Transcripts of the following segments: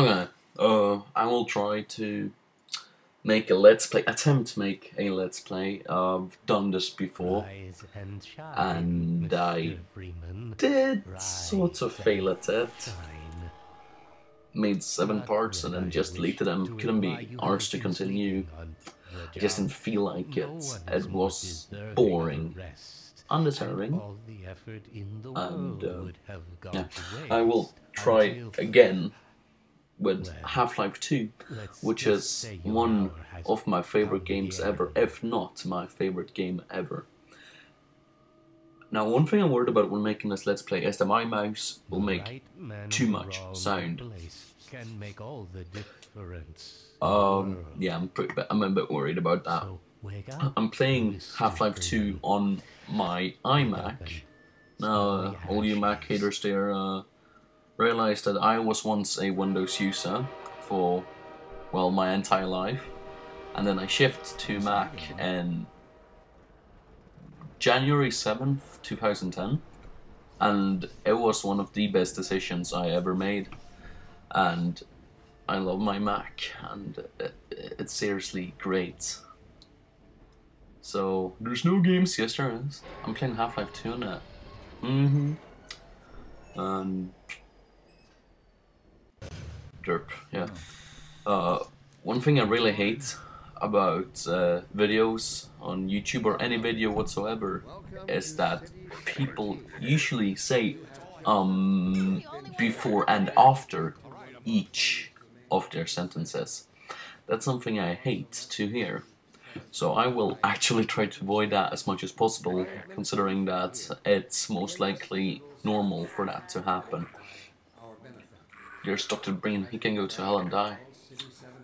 Okay, I will try to make a let's play, attempt to make a let's play. I've done this before, Rise and shine, and I Mr. Freeman. did Rise sort of fail and at it. shine. Made 7 But parts and when then I just wish deleted them. to Couldn't imply be you arsed have to been continue. sleeping on the I just didn't job, feel like no it. one is It more was deserving of a boring, rest, and undeserving, all the effort in the and world would have yeah. gone to I will waste try until, again with well, Half-Life 2, let's which just is say your one hour has of my favorite come games near. ever, if not my favorite game ever. Now, one thing I'm worried about when making this Let's Play is that my mouse will The make right man too in the much wrong sound. place can make all the difference in the world. Yeah, I'm a bit worried about that. So wake up, I'm playing Mr. Half-Life 2 Freeman. on my Wake up iMac. and Now, smell the all you Mac ashes. haters there realize that I was once a Windows user for, well, my entire life. And then I shifted to Mac in January 7th, 2010. And it was one of the best decisions I ever made. And I love my Mac, and it's seriously great. So, there's no games, yes there is. I'm playing Half-Life 2 on it. And derp, yeah. One thing I really hate about videos on YouTube or any video whatsoever is that people usually say before and after each of their sentences. That's something I hate to hear. So I will actually try to avoid that as much as possible, considering that it's most likely normal for that to happen. There's Dr. Breen, he can go to hell and die,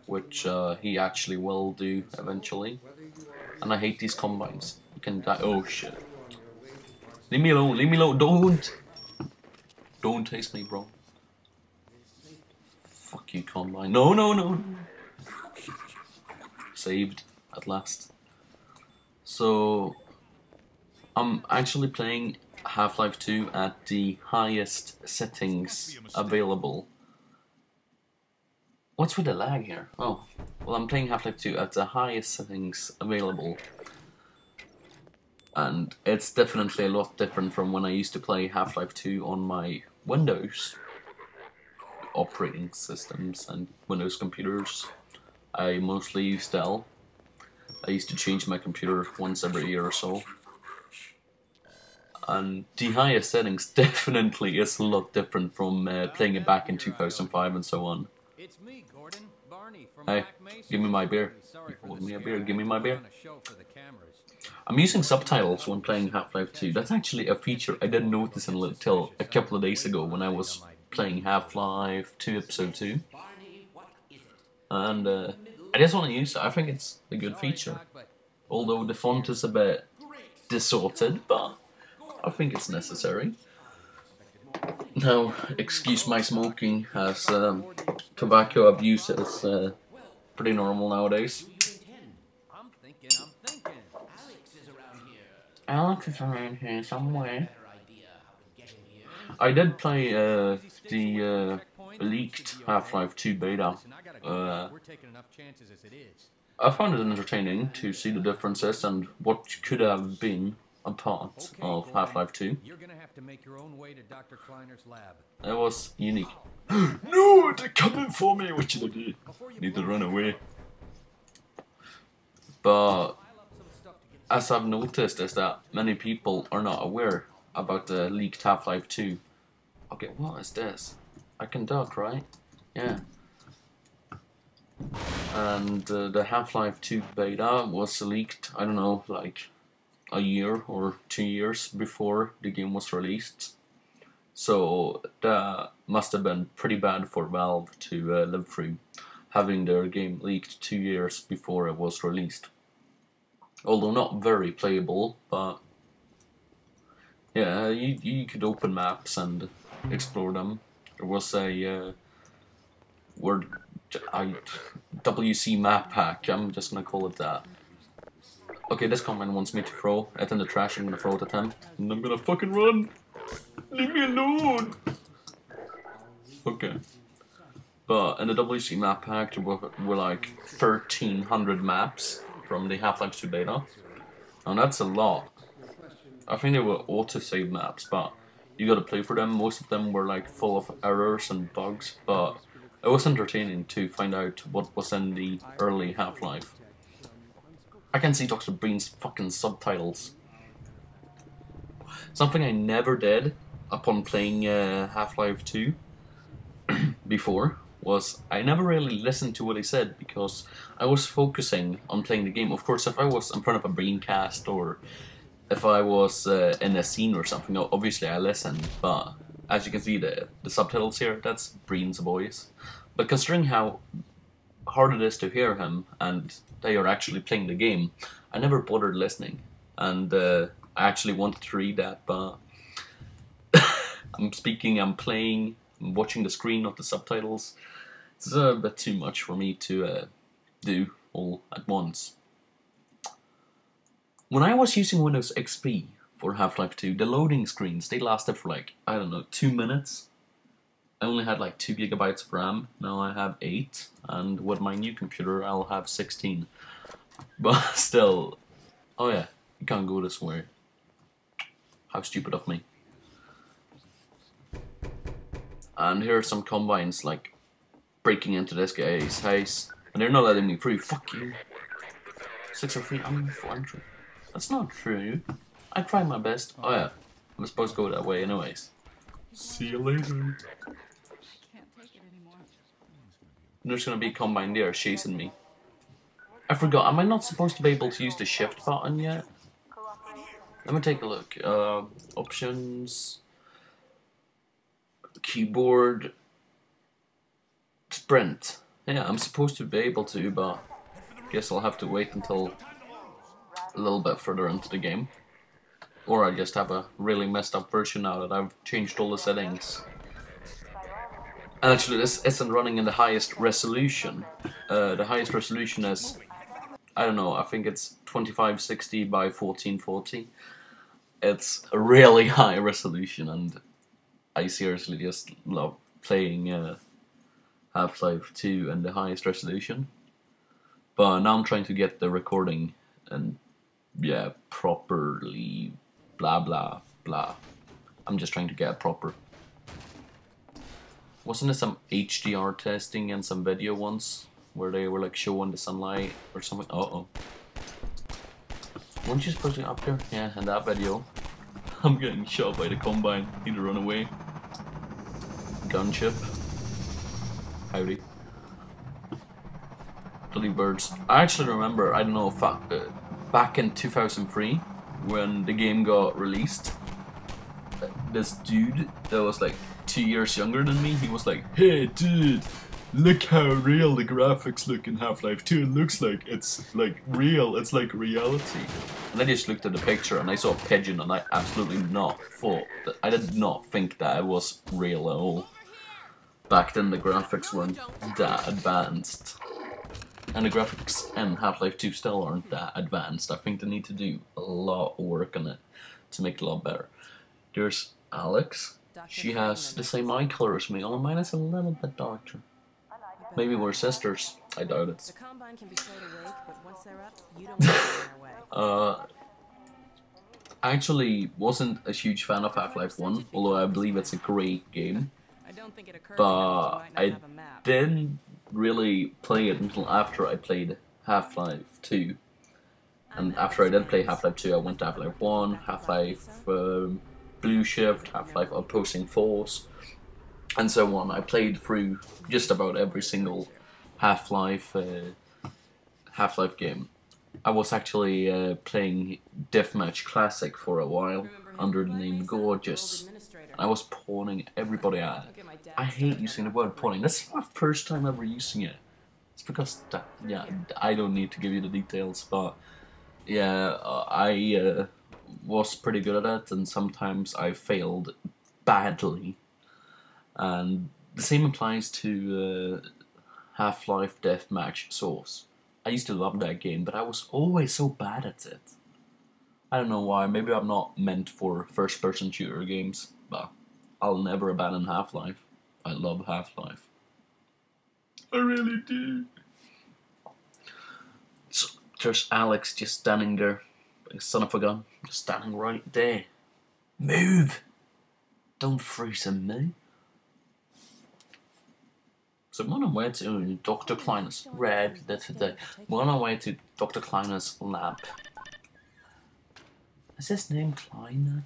which he actually will do eventually. And I hate these combines. You can die. Oh shit. Leave me alone, leave me alone, don't taste me, bro. Fuck you, combine. No, no, no. Saved, at last. So, I'm actually playing Half-Life 2 at the highest settings available. What's with the lag here? Oh, well, I'm playing Half-Life 2 at the highest settings available. And it's definitely a lot different from when I used to play Half-Life 2 on my Windows operating systems and Windows computers. I mostly use Dell. I used to change my computer once every year or so. And the highest settings definitely is a lot different from playing it back in 2005 and so on. It's me, Gordon. Barney from Hey, Black Mesa. give me my beer. Sorry for Hold the me a scare. beer, give me my I beer. put on a show for the cameras. I'm using subtitles when playing Half-Life 2. That's actually a feature I didn't notice until a couple of days ago when I was playing Half-Life 2 Episode 2. And I just want to use it. I think it's a good feature. Although the font is a bit distorted, but I think it's necessary. Now, excuse my smoking, as tobacco abuse is pretty normal nowadays. I'm thinking. Alex is around here somewhere. I did play the leaked Half-Life 2 beta. We're taking enough chances as it is. I found it entertaining to see the differences and what could have been a part of Half-Life 2. You're gonna have to make your own way to Dr. Kleiner's lab. It was unique. No, they're coming for me! What should I do? Need to run away. But as I've noticed is that many people are not aware about the leaked Half-Life 2. Okay, what is this? I can duck, right? Yeah. And the Half-Life 2 beta was leaked, I don't know, like a year or 2 years before the game was released. So that must have been pretty bad for Valve to live through, having their game leaked 2 years before it was released. Although not very playable, but yeah, you could open maps and explore them. There was a WC map pack, I'm just gonna call it that. Okay, this comment wants me to throw it in the trash. I'm gonna throw it at him, and I'm gonna fucking run. Leave me alone. Okay. But in the WC map pack, there were like 1,300 maps from the Half-Life 2 beta. And that's a lot. I think they were autosave maps, but you gotta play for them. Most of them were like full of errors and bugs, but it was entertaining to find out what was in the early Half-Life. I can see Dr. Breen's fucking subtitles. Something I never did upon playing Half-Life 2 before was I never really listened to what he said because I was focusing on playing the game. Of course, if I was in front of a Breencast or if I was in a scene or something, obviously I listened, but as you can see the subtitles here, that's Breen's voice. But considering how hard it is to hear him and they are actually playing the game, I never bothered listening. And I actually wanted to read that, but I'm speaking, I'm playing, I'm watching the screen, not the subtitles. It's a bit too much for me to do all at once. When I was using Windows XP for Half-Life 2, the loading screens, they lasted for like, I don't know, 2 minutes. I only had like 2 gigabytes of RAM, now I have 8, and with my new computer I'll have 16. But still, oh yeah, you can't go this way. How stupid of me. And here are some combines like breaking into this guy's house, and they're not letting me through. Fuck you. 603, I'm 400. That's not true. I tried my best. Oh yeah, I'm supposed to go that way anyways. See you later. Can't take it anymore. There's gonna be a combine there chasing me. I forgot, am I not supposed to be able to use the shift button yet? Let me take a look. Options, keyboard, sprint. Yeah, I'm supposed to be able to, but guess I'll have to wait until a little bit further into the game. Or I just have a really messed up version now that I've changed all the settings. And actually this isn't running in the highest resolution. The highest resolution is, I don't know, I think it's 2560 by 1440. It's a really high resolution, and I seriously just love playing Half-Life 2 in the highest resolution. But now I'm trying to get the recording and yeah, properly blah blah blah. I'm just trying to get it proper. Wasn't there some HDR testing and some video once where they were like showing the sunlight or something? Uh-oh. Weren't you supposed to go up there? Yeah, in that video. I'm getting shot by the Combine. Need to run away. Gunship. Howdy. Bloody birds. I actually remember, I don't know if back in 2003 when the game got released, this dude that was like 2 years younger than me, he was like, "Hey dude, look how real the graphics look in Half-Life 2. It looks like it's like real, it's like reality." And I just looked at the picture and I saw a pigeon, and I absolutely I did not think that it was real at all. Back then the graphics weren't that advanced. And the graphics in Half-Life 2 still aren't that advanced. I think they need to do a lot of work on it to make it a lot better. There's Alex. She has the same eye color as me, only mine is a little bit darker. Maybe we're sisters. I doubt it. The Combine can be stayed awake, but once they're up, you don't want to get in their way. I actually wasn't a huge fan of Half-Life 1, although I believe it's a great game. I don't think it occurred But to you that I you might not have a map. didn't really play it until after I played Half-Life 2. And after I did play Half-Life 2, I went to Half-Life 1, Half-Life Blue Shift, Half-Life Opposing Force, and so on. I played through just about every single Half-Life game. I was actually playing Deathmatch Classic for a while under the name Gorgeous. I was pawning everybody out. I hate using the word pawning. That's my first time ever using it. It's because, yeah, I don't need to give you the details, but yeah, I was pretty good at it, and sometimes I failed badly. And the same applies to Half-Life Deathmatch Source. I used to love that game, but I was always so bad at it. I don't know why, maybe I'm not meant for first-person shooter games, but I'll never abandon Half-Life. I love Half-Life. I really do. So there's Alex just standing there, like a son of a gun, just standing right there. Move! Don't freeze on me. So I'm on our way to Dr. Kleiner's We're on our way to Dr. Kleiner's lab. Is his name Kleiner?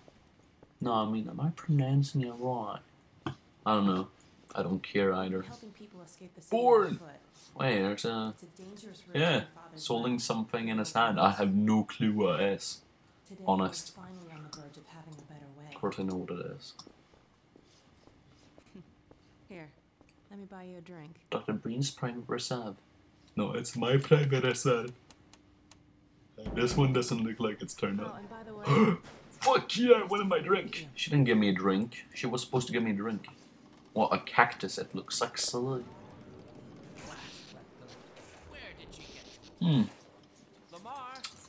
No, I mean, am I pronouncing it right? I don't know. I don't care either. Helping people escape the city Born! on foot. Wait, there's a... It's a dangerous route Yeah, to my father's holding life. something in his hand. I have no clue what it is. Today honest. we're finally on the verge of having a better way. Of course I know what it is. Here, let me buy you a drink. Dr. Breen's private reserve. No, it's my private reserve. This one doesn't look like it's turned Oh, up. and by the way, Fuck yeah, I wanted my drink. She didn't give me a drink. She was supposed to give me a drink. What, a cactus? It looks sexy. Where did she get? Hmm. Lamar,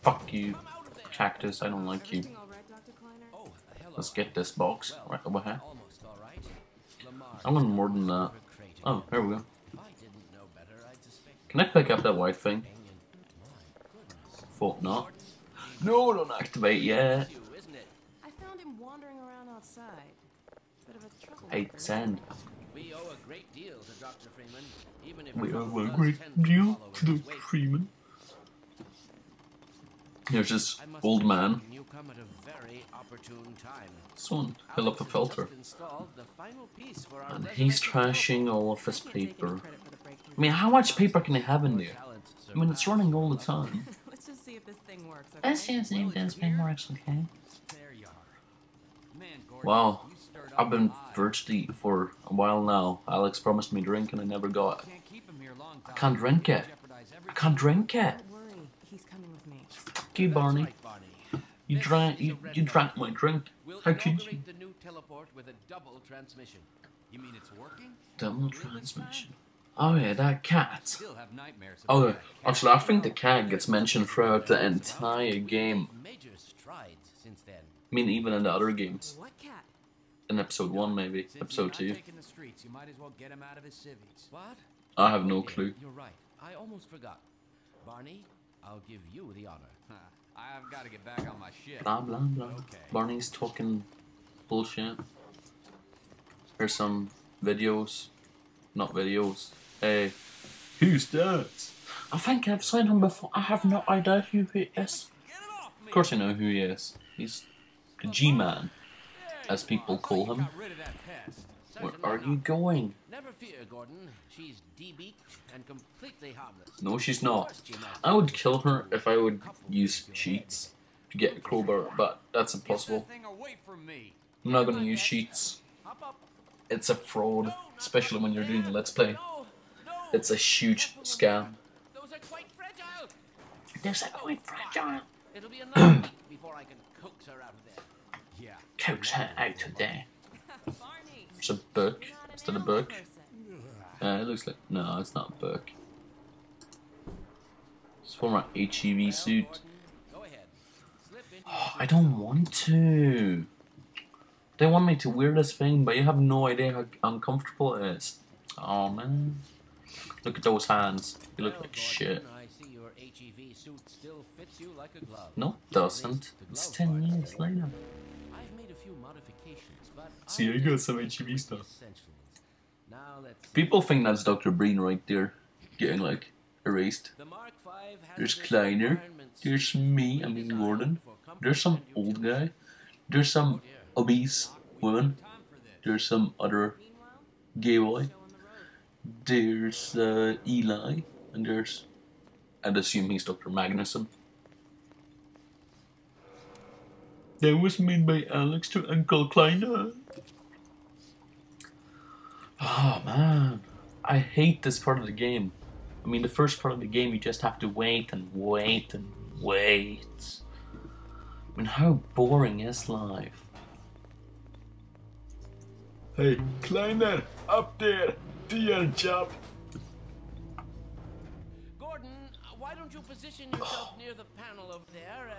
Fuck you, come out of there. cactus. I don't like you. everything all right, Dr. Kleiner? Oh, hello. Let's get this box right over here. Almost all right. Lamar. I want more than that. Oh, here we go. If I didn't know better, I'd suspect Can I pick up that white thing? goodness. Thought not. No, don't activate yet. You, isn't it? I found him wandering around outside. Bit of a trouble. Hey, send. We owe a great deal to Dr. Freeman, even if We some have of a us great tend to deal follow to in the his wake. Freeman. There's this I must old man. mention You come at a very opportune time. Someone fill up a filter. Just installed the final piece for our And he's resurrection trashing all of his Can't take any paper. credit for the breakthrough. I mean, how much paper can they have in there? talent I mean, it's running all the time. Let's just see if this thing works, okay? Let's see if this thing works, okay? There you are. Man, Gordon, Wow, you stirred up I've been the eye. thirsty for a while now. Alex promised me a drink and I never got it. Can't keep him here long, I Tom. can't drink it. Jeopardize I everything. can't drink it. Don't worry, he's coming with me. Fuck you, That's Barney. right, Barney. You This drank. is a red You drank light. my drink. We'll How could you? inaugurate the new teleport with a double transmission. You mean it's working? Double transmission. Oh yeah, that cat. Still have nightmares Oh, about it. actually, I think the cat gets mentioned throughout the entire game. Major strides since then. I mean, even in the other games. What cat? In episode 1, maybe. Since Episode he's 2. not taking the streets, you might as well get him out of his civvies. What? I have no clue. You're right. I almost forgot. Barney, I'll give you the honor. I've got to get back on my ship. Blah blah blah. Okay. Barney's talking bullshit. Here's some videos. Not videos. Hey, who's that? I think I've seen him before. I have no idea who he is. Of course I know who he is. He's the G-Man, as people call him. Got rid of that pest. Where Certainly are not. you going? Never fear, Gordon. She's debeaked and completely harmless. No, she's not. I would kill her if I would use sheets to get a crowbar, but that's impossible. Get that thing away from me. I'm not gonna use sheets. Hop up. It's a fraud, especially when you're doing a Let's Play. No, no. It's a huge scam. Those are quite fragile. They're quite fragile. It'll be another week before I can coax her out of there. Yeah. Coax her out of there. Barney! It's a book. Not an Is that a animal book? person. It looks like... No, it's not a book. It's for my HEV suit. Gordon, go ahead. Slip into Oh, I don't want to. They want me to wear this thing, but you have no idea how uncomfortable it is. Oh man. Look at those hands. You look Well, like Gordon, shit. I see your HEV suit still fits you like a glove. No, it At least doesn't. the It's glove 10 part, years anyway. later. I've made a few modifications, but See, I'll I got just some stick HEV with stuff. the essentials. Now let's see. People think that's Dr. Breen right there. Getting like erased. The Mark V has There's this Kleiner. environment There's me, I mean Gordon. There's some old guy. There's some obese woman. There's some other Meanwhile, gay boy. show on the road. There's Eli. And there's... I'd assume he's Dr. Magnuson. That was made by Alex to Uncle Kleiner. Oh man. I hate this part of the game. I mean, the first part of the game, you just have to wait and wait and wait. I mean, how boring is life? Hey, Kleiner, up there, do your job. Gordon, why don't you position yourself near the panel over there